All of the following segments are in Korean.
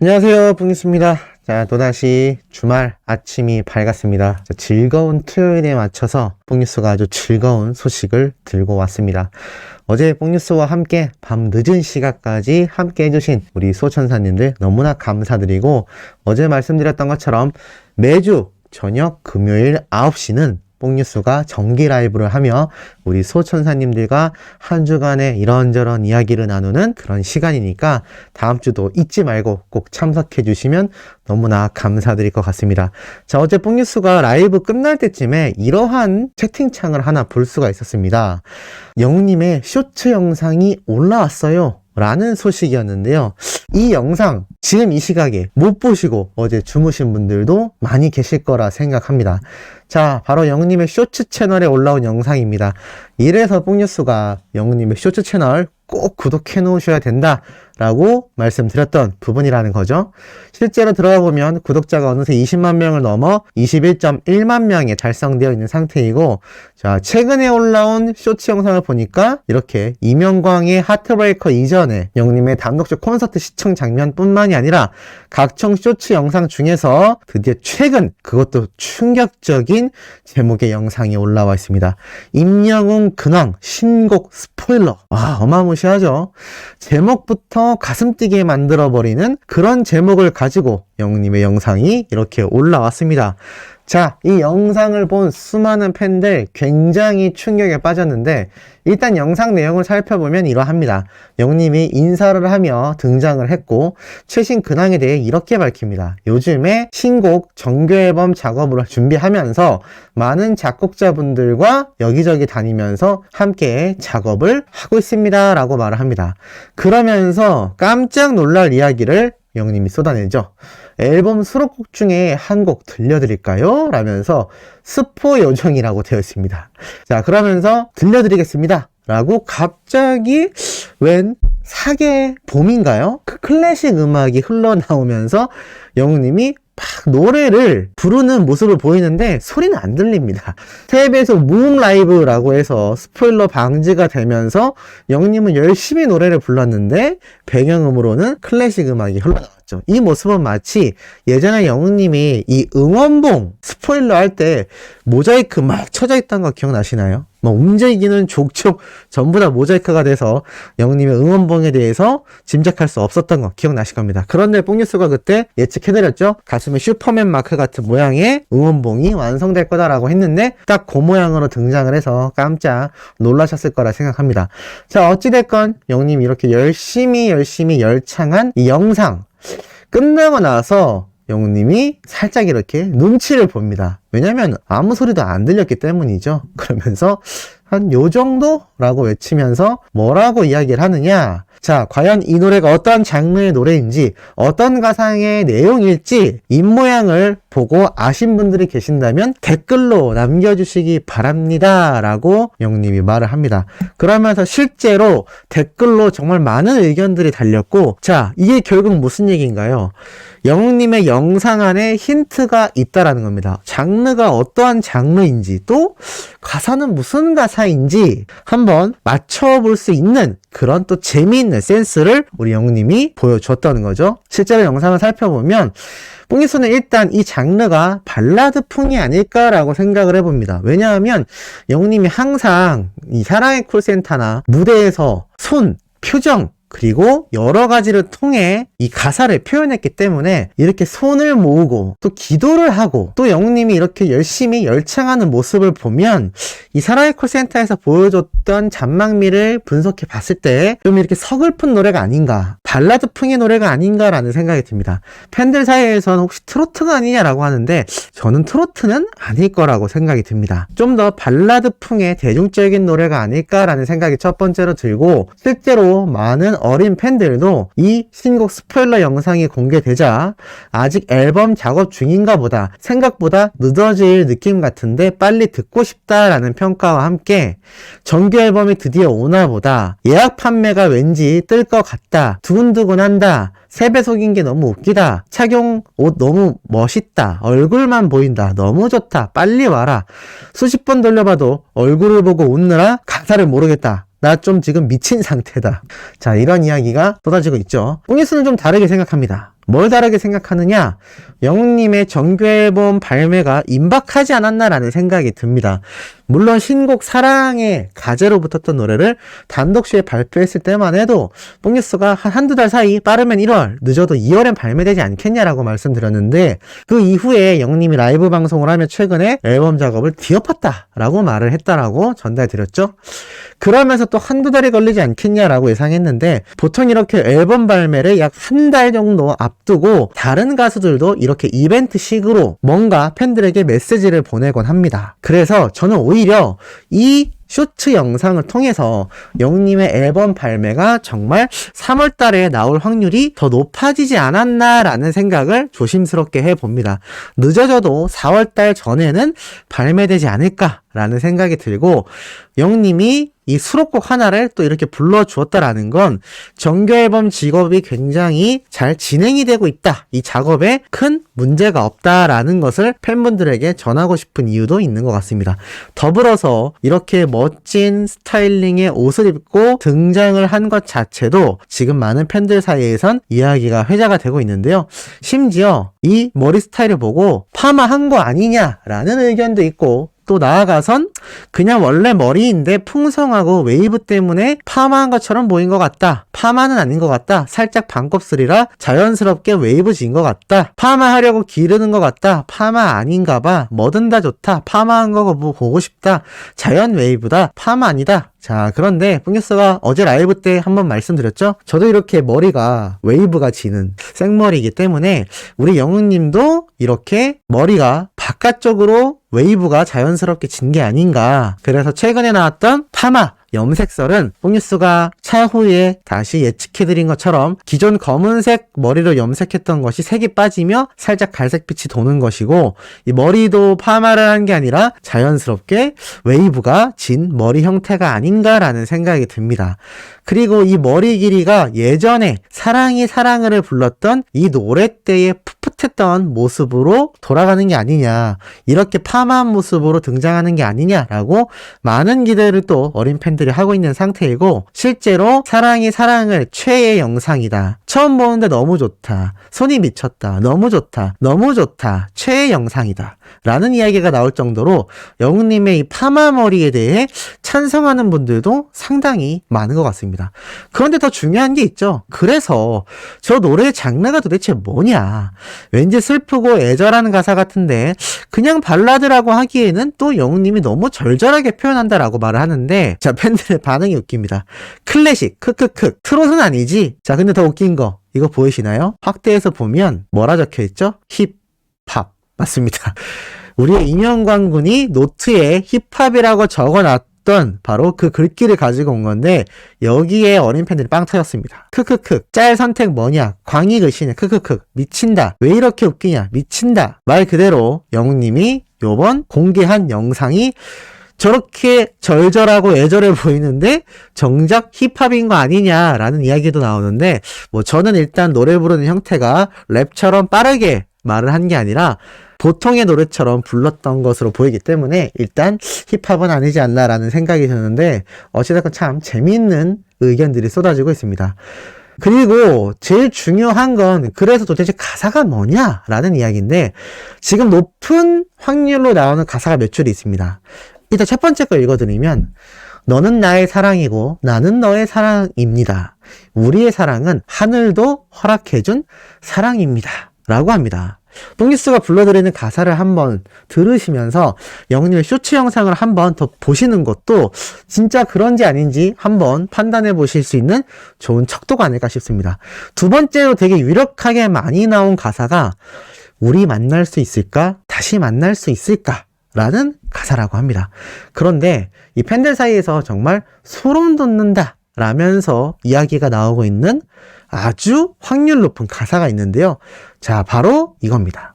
안녕하세요, 뿡이스입니다. 자, 또다시 주말 아침이 밝았습니다. 자, 즐거운 토요일에 맞춰서 뿡뉴스가 아주 즐거운 소식을 들고 왔습니다. 어제 뿡뉴스와 함께 밤 늦은 시간까지 함께 해주신 우리 소천사님들 너무나 감사드리고, 어제 말씀드렸던 것처럼 매주 저녁 금요일 9시는 뽕뉴스가 정기 라이브를 하며 우리 소천사님들과 한 주간의 이런저런 이야기를 나누는 그런 시간이니까 다음 주도 잊지 말고 꼭 참석해 주시면 너무나 감사드릴 것 같습니다. 자, 어제 뽕뉴스가 라이브 끝날 때쯤에 이러한 채팅창을 하나 볼 수가 있었습니다. 영님의 쇼츠 영상이 올라왔어요 라는 소식이었는데요. 이 영상 지금 이 시각에 못 보시고 어제 주무신 분들도 많이 계실 거라 생각합니다. 자, 바로 영님의 쇼츠 채널에 올라온 영상입니다. 이래서 뽕뉴스가 영님의 쇼츠 채널 꼭 구독해 놓으셔야 된다 라고 말씀드렸던 부분이라는 거죠. 실제로 들어가 보면 구독자가 어느새 20만 명을 넘어 21.1만 명에 달성되어 있는 상태이고, 자, 최근에 올라온 쇼츠 영상을 보니까 이렇게 이명광의 하트브레이커 이전에 영님의 단독쇼 콘서트 시청 장면뿐만이 아니라 각종 쇼츠 영상 중에서 드디어 최근, 그것도 충격적인 제목의 영상이 올라와 있습니다. 임영웅 근황 신곡 스포일러. 와, 어마무시하죠. 제목부터 가슴 뛰게 만들어버리는 그런 제목을 가지고 영님의 영상이 이렇게 올라왔습니다. 자, 이 영상을 본 수많은 팬들 굉장히 충격에 빠졌는데, 일단 영상 내용을 살펴보면 이러합니다. 영님이 인사를 하며 등장을 했고 최신 근황에 대해 이렇게 밝힙니다. 요즘에 신곡 정규 앨범 작업을 준비하면서 많은 작곡자분들과 여기저기 다니면서 함께 작업을 하고 있습니다 라고 말을 합니다. 그러면서 깜짝 놀랄 이야기를 영님이 쏟아내죠. 앨범 수록곡 중에 한 곡 들려드릴까요? 라면서 스포 요정이라고 되어 있습니다. 자, 그러면서 들려드리겠습니다 라고 갑자기 웬 사계 봄인가요? 그 클래식 음악이 흘러나오면서 영웅님이 막 노래를 부르는 모습을 보이는데 소리는 안 들립니다. 탭에서 무음 라이브라고 해서 스포일러 방지가 되면서 영님은 열심히 노래를 불렀는데 배경음으로는 클래식 음악이 흘러나왔죠. 이 모습은 마치 예전에 영웅님이 이 응원봉 스포일러 할 때 모자이크 막 쳐져 있던 거 기억나시나요? 뭐 움직이는 족족 전부 다 모자이크가 돼서 영웅님의 응원봉에 대해서 짐작할 수 없었던 거 기억나실 겁니다. 그런데 뽕뉴스가 그때 예측해드렸죠. 가슴에 슈퍼맨 마크 같은 모양의 응원봉이 완성될 거다라고 했는데 딱 그 모양으로 등장을 해서 깜짝 놀라셨을 거라 생각합니다. 자, 어찌됐건 영웅님이 이렇게 열심히 열창한 이 영상 끝나고 나서 영웅님이 살짝 이렇게 눈치를 봅니다. 왜냐면 아무 소리도 안 들렸기 때문이죠. 그러면서 한 요 정도라고 외치면서 뭐라고 이야기를 하느냐. 자, 과연 이 노래가 어떤 장르의 노래인지 어떤 가상의 내용일지 입모양을 보고 아신 분들이 계신다면 댓글로 남겨주시기 바랍니다 라고 영님이 말을 합니다. 그러면서 실제로 댓글로 정말 많은 의견들이 달렸고, 자, 이게 결국 무슨 얘기인가요? 영웅님의 영상 안에 힌트가 있다라는 겁니다. 장르가 어떠한 장르인지 또 가사는 무슨 가사인지 한번 맞춰볼 수 있는 그런 또 재미있는 센스를 우리 영웅님이 보여줬다는 거죠. 실제로 영상을 살펴보면 뽕이수는 일단 이 장르가 발라드풍이 아닐까라고 생각을 해봅니다. 왜냐하면 영웅님이 항상 이 사랑의 콜센터나 무대에서 손, 표정 그리고 여러 가지를 통해 이 가사를 표현했기 때문에 이렇게 손을 모으고 또 기도를 하고 또 영웅님이 이렇게 열심히 열창하는 모습을 보면 이 사랑의 콜센터에서 보여줬던 잔망미를 분석해 봤을 때 좀 이렇게 서글픈 노래가 아닌가, 발라드풍의 노래가 아닌가라는 생각이 듭니다. 팬들 사이에서는 혹시 트로트가 아니냐라고 하는데 저는 트로트는 아닐 거라고 생각이 듭니다. 좀 더 발라드풍의 대중적인 노래가 아닐까라는 생각이 첫 번째로 들고, 실제로 많은 어린 팬들도 이 신곡 스포일러 영상이 공개되자 아직 앨범 작업 중인가 보다, 생각보다 늦어질 느낌 같은데 빨리 듣고 싶다라는 평가와 함께 정규 앨범이 드디어 오나 보다, 예약 판매가 왠지 뜰 것 같다, 두근두근한다, 3배속인 게 너무 웃기다, 착용 옷 너무 멋있다, 얼굴만 보인다, 너무 좋다, 빨리 와라, 수십 번 돌려봐도 얼굴을 보고 웃느라 가사를 모르겠다, 나 좀 지금 미친 상태다. 자, 이런 이야기가 쏟아지고 있죠. 뽕이스는 좀 다르게 생각합니다. 뭘 다르게 생각하느냐? 영웅님의 정규 앨범 발매가 임박하지 않았나라는 생각이 듭니다. 물론 신곡 사랑의 가제로 붙었던 노래를 단독쇼에 발표했을 때만 해도 뽕뉴스가 한두 달 사이 빠르면 1월, 늦어도 2월엔 발매되지 않겠냐라고 말씀드렸는데 그 이후에 영웅님이 라이브 방송을 하며 최근에 앨범 작업을 뒤엎었다라고 말을 했다라고 전달드렸죠. 그러면서 또 한두 달이 걸리지 않겠냐라고 예상했는데 보통 이렇게 앨범 발매를 약 한 달 정도 앞두고 다른 가수들도 이렇게 이벤트식으로 뭔가 팬들에게 메시지를 보내곤 합니다. 그래서 저는 오히려 이 쇼트 영상을 통해서 영웅님의 앨범 발매가 정말 3월 달에 나올 확률이 더 높아지지 않았나라는 생각을 조심스럽게 해봅니다. 늦어져도 4월 달 전에는 발매되지 않을까라는 생각이 들고 영웅님이 이 수록곡 하나를 또 이렇게 불러주었다라는 건 정규 앨범 작업이 굉장히 잘 진행이 되고 있다. 이 작업에 큰 문제가 없다라는 것을 팬분들에게 전하고 싶은 이유도 있는 것 같습니다. 더불어서 이렇게 멋진 스타일링의 옷을 입고 등장을 한 것 자체도 지금 많은 팬들 사이에선 이야기가 회자가 되고 있는데요. 심지어 이 머리 스타일을 보고 파마한 거 아니냐라는 의견도 있고 또 나아가선 그냥 원래 머리인데 풍성하고 웨이브 때문에 파마한 것처럼 보인 것 같다. 파마는 아닌 것 같다. 살짝 반곱슬이라 자연스럽게 웨이브진 것 같다. 파마하려고 기르는 것 같다. 파마 아닌가 봐. 뭐든 다 좋다. 파마한 거 보고 싶다. 자연 웨이브다. 파마 아니다. 자, 그런데 뽕뉴스가 어제 라이브 때 한번 말씀드렸죠? 저도 이렇게 머리가 웨이브가 지는 생머리이기 때문에 우리 영웅님도 이렇게 머리가 바깥쪽으로 웨이브가 자연스럽게 진 게 아닌가. 그래서 최근에 나왔던 파마 염색설은 뽕뉴스가 차후에 다시 예측해드린 것처럼 기존 검은색 머리로 염색했던 것이 색이 빠지며 살짝 갈색빛이 도는 것이고 이 머리도 파마를 한 게 아니라 자연스럽게 웨이브가 진 머리 형태가 아닌가라는 생각이 듭니다. 그리고 이 머리 길이가 예전에 사랑이 사랑을 불렀던 이 노래 때의 풋풋했던 모습으로 돌아가는 게 아니냐, 이렇게 파마한 모습으로 등장하는 게 아니냐라고 많은 기대를 또 어린 팬들이 하고 있는 상태이고, 실제로 사랑이 사랑을 최애 영상이다, 처음 보는데 너무 좋다, 손이 미쳤다, 너무 좋다, 너무 좋다, 최애 영상이다 라는 이야기가 나올 정도로 영웅님의 이 파마 머리에 대해 찬성하는 분들도 상당히 많은 것 같습니다. 그런데 더 중요한 게 있죠. 그래서 저 노래의 장르가 도대체 뭐냐, 왠지 슬프고 애절한 가사 같은데 그냥 발라드라고 하기에는 또 영웅님이 너무 절절하게 표현한다라고 말을 하는데, 자, 팬들의 반응이 웃깁니다. 클래식, 크크크, 트롯은 아니지. 자, 근데 더 웃긴 거 이거 보이시나요? 확대해서 보면 뭐라 적혀있죠? 힙합. 맞습니다. 우리의 임영광 군이 노트에 힙합이라고 적어놨던 바로 그 글귀를 가지고 온 건데, 여기에 어린 팬들이 빵 터졌습니다. 크크크, 짤 선택 뭐냐, 광희 글씨냐, 크크크, 미친다, 왜 이렇게 웃기냐, 미친다. 말 그대로 영웅님이 요번 공개한 영상이 저렇게 절절하고 애절해 보이는데 정작 힙합인 거 아니냐라는 이야기도 나오는데, 뭐 저는 일단 노래 부르는 형태가 랩처럼 빠르게 말을 한 게 아니라 보통의 노래처럼 불렀던 것으로 보이기 때문에 일단 힙합은 아니지 않나라는 생각이 드는데, 어찌됐건 참 재미있는 의견들이 쏟아지고 있습니다. 그리고 제일 중요한 건 그래서 도대체 가사가 뭐냐라는 이야기인데, 지금 높은 확률로 나오는 가사가 몇 줄이 있습니다. 일단 첫 번째 거 읽어드리면, 너는 나의 사랑이고 나는 너의 사랑입니다. 우리의 사랑은 하늘도 허락해준 사랑입니다 라고 합니다. 뽕뉴스가 불러드리는 가사를 한번 들으시면서 영웅님의 쇼츠 영상을 한번 더 보시는 것도 진짜 그런지 아닌지 한번 판단해 보실 수 있는 좋은 척도가 아닐까 싶습니다. 두 번째로 되게 유력하게 많이 나온 가사가 우리 만날 수 있을까? 다시 만날 수 있을까? 라는 가사라고 합니다. 그런데 이 팬들 사이에서 정말 소름 돋는다 라면서 이야기가 나오고 있는 아주 확률 높은 가사가 있는데요. 자, 바로 이겁니다.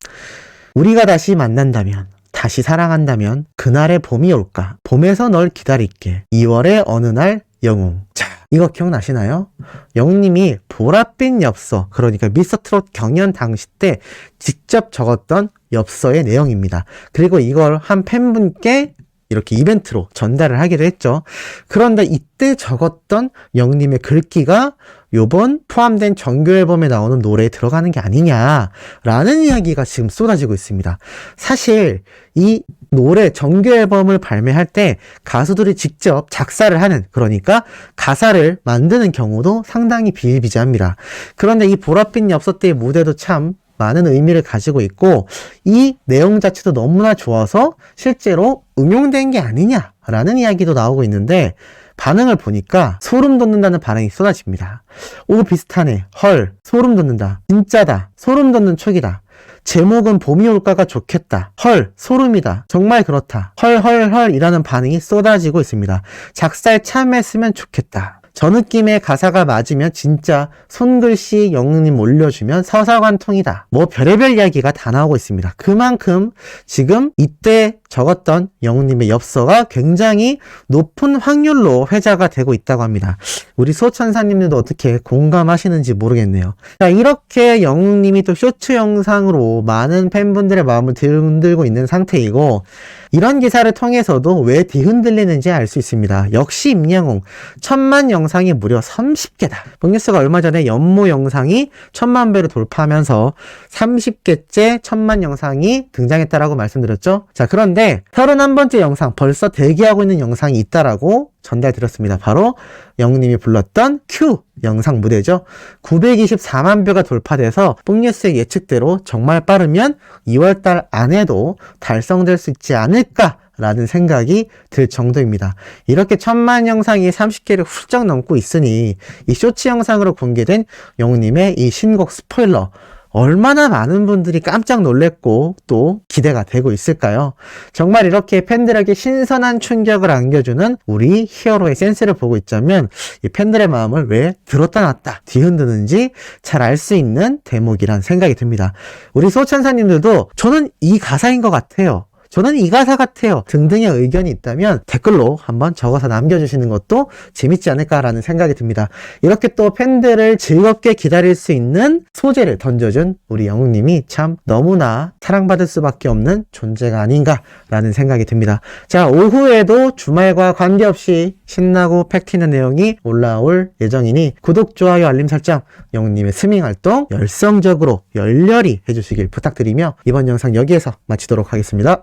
우리가 다시 만난다면, 다시 사랑한다면 그날의 봄이 올까? 봄에서 널 기다릴게. 2월의 어느 날 영웅. 자, 이거 기억나시나요? 영웅님이 보랏빛 엽서, 그러니까 미스터트롯 경연 당시 때 직접 적었던 엽서의 내용입니다. 그리고 이걸 한 팬분께 이렇게 이벤트로 전달을 하기도 했죠. 그런데 이때 적었던 영님의 글귀가 요번 포함된 정규 앨범에 나오는 노래에 들어가는 게 아니냐라는 이야기가 지금 쏟아지고 있습니다. 사실 이 노래 정규 앨범을 발매할 때 가수들이 직접 작사를 하는, 그러니까 가사를 만드는 경우도 상당히 비일비재합니다. 그런데 이 보랏빛 엽서 때의 무대도 참 많은 의미를 가지고 있고 이 내용 자체도 너무나 좋아서 실제로 응용된 게 아니냐라는 이야기도 나오고 있는데, 반응을 보니까 소름 돋는다는 반응이 쏟아집니다. 오, 비슷하네. 헐, 소름 돋는다. 진짜다. 소름 돋는 촉이다. 제목은 봄이 올까가 좋겠다. 헐, 소름이다. 정말 그렇다. 헐 이라는 반응이 쏟아지고 있습니다. 작사에 참여했으면 좋겠다. 저 느낌의 가사가 맞으면 진짜 손글씨 영님 올려주면 서사관통이다. 뭐 별의별 이야기가 다 나오고 있습니다. 그만큼 지금 이때 적었던 영님의 엽서가 굉장히 높은 확률로 회자가 되고 있다고 합니다. 우리 소천사님들도 어떻게 공감하시는지 모르겠네요. 자, 이렇게 영님이 또 쇼츠 영상으로 많은 팬분들의 마음을 흔들고 있는 상태이고, 이런 기사를 통해서도 왜 뒤흔들리는지 알 수 있습니다. 역시 임영웅 1000만 영상이 무려 30개다. 뽕뉴스가 얼마 전에 연모 영상이 1000만 배를 돌파하면서 30개째 1000만 영상이 등장했다라고 말씀드렸죠. 자, 그런데 31번째 영상, 벌써 대기하고 있는 영상이 있다라고 전달드렸습니다. 바로 영님이 불렀던 큐 영상 무대죠. 924만 뷰가 돌파돼서 뽕뉴스의 예측대로 정말 빠르면 2월달 안에도 달성될 수 있지 않을까라는 생각이 들 정도입니다. 이렇게 1000만 영상이 30개를 훌쩍 넘고 있으니 이 쇼츠 영상으로 공개된 영님의 이 신곡 스포일러, 얼마나 많은 분들이 깜짝 놀랬고 또 기대가 되고 있을까요? 정말 이렇게 팬들에게 신선한 충격을 안겨주는 우리 히어로의 센스를 보고 있자면 이 팬들의 마음을 왜 들었다 놨다 뒤흔드는지 잘 알 수 있는 대목이란 생각이 듭니다. 우리 소천사님들도 저는 이 가사인 것 같아요, 저는 이 가사 같아요 등등의 의견이 있다면 댓글로 한번 적어서 남겨주시는 것도 재밌지 않을까라는 생각이 듭니다. 이렇게 또 팬들을 즐겁게 기다릴 수 있는 소재를 던져준 우리 영웅님이 참 너무나 사랑받을 수밖에 없는 존재가 아닌가라는 생각이 듭니다. 자, 오후에도 주말과 관계없이 신나고 팩트있는 내용이 올라올 예정이니 구독, 좋아요, 알림 설정, 영웅님의 스밍 활동 열성적으로 열렬히 해주시길 부탁드리며 이번 영상 여기에서 마치도록 하겠습니다.